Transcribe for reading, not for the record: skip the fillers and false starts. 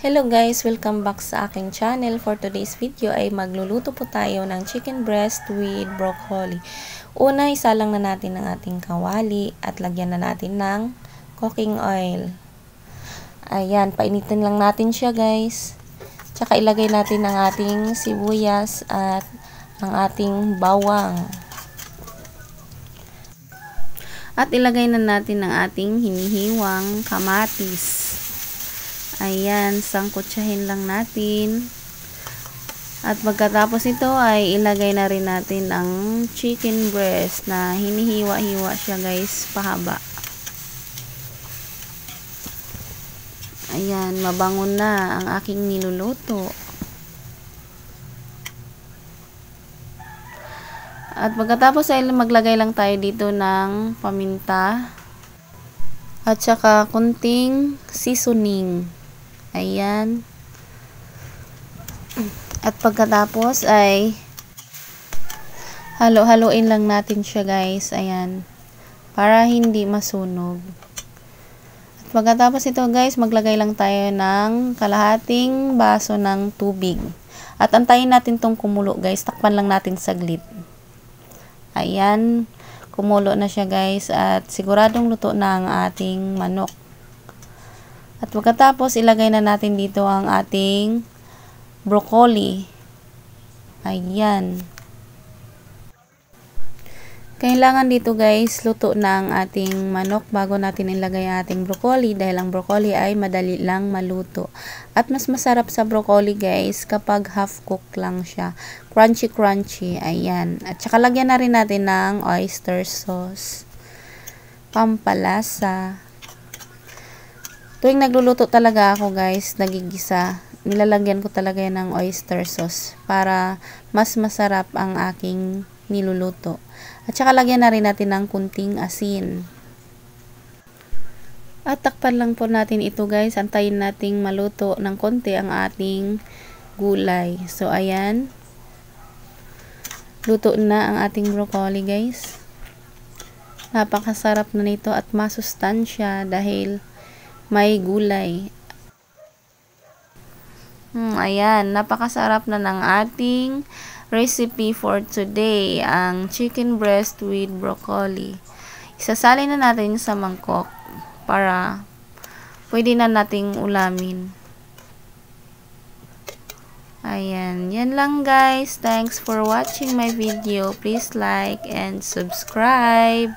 Hello guys! Welcome back sa aking channel. For today's video ay magluluto po tayo ng chicken breast with broccoli. Una, isalang na natin ang ating kawali at lagyan na natin ng cooking oil. Ayan, painitin lang natin siya guys. Tsaka ilagay natin ang ating sibuyas at ang ating bawang. At ilagay na natin ang ating hinihiwang kamatis. Ayan, sangkutsahin lang natin. At pagkatapos ito ay ilagay na rin natin ang chicken breast na hinihiwa-hiwa siya guys, pahaba. Ayan, mabango na ang aking niluluto. At pagkatapos ay maglagay lang tayo dito ng paminta at saka kunting seasoning. Ayan. At pagkatapos ay halo-haloin lang natin siya guys. Ayan. Para hindi masunog. At pagkatapos ito guys, maglagay lang tayo ng kalahating baso ng tubig. At antayin natin tong kumulo guys. Takpan lang natin saglit. Ayan. Kumulo na siya guys. At siguradong luto na ang ating manok. At pagkatapos, ilagay na natin dito ang ating broccoli. Ayan. Kailangan dito guys, luto na ang ating manok bago natin ilagay ang ating broccoli dahil ang broccoli ay madali lang maluto. At mas masarap sa broccoli guys kapag half cook lang siya. Crunchy crunchy. Ayan. At saka lagyan na rin natin ng oyster sauce. Pampalasa. Tuwing nagluluto talaga ako guys, nagigisa, nilalagyan ko talaga yan ng oyster sauce para mas masarap ang aking niluluto. At saka lagyan na rin natin ng kunting asin. At takpan lang po natin ito guys, antayin nating maluto ng konti ang ating gulay. So ayan, luto na ang ating broccoli guys. Napakasarap na nito at masustansya dahil may gulay. Ayan, napakasarap na ng ating recipe for today, ang chicken breast with broccoli. Isasalin na natin sa mangkok para pwede na nating ulamin. Ayan, yan lang guys. Thanks for watching my video. Please like and subscribe.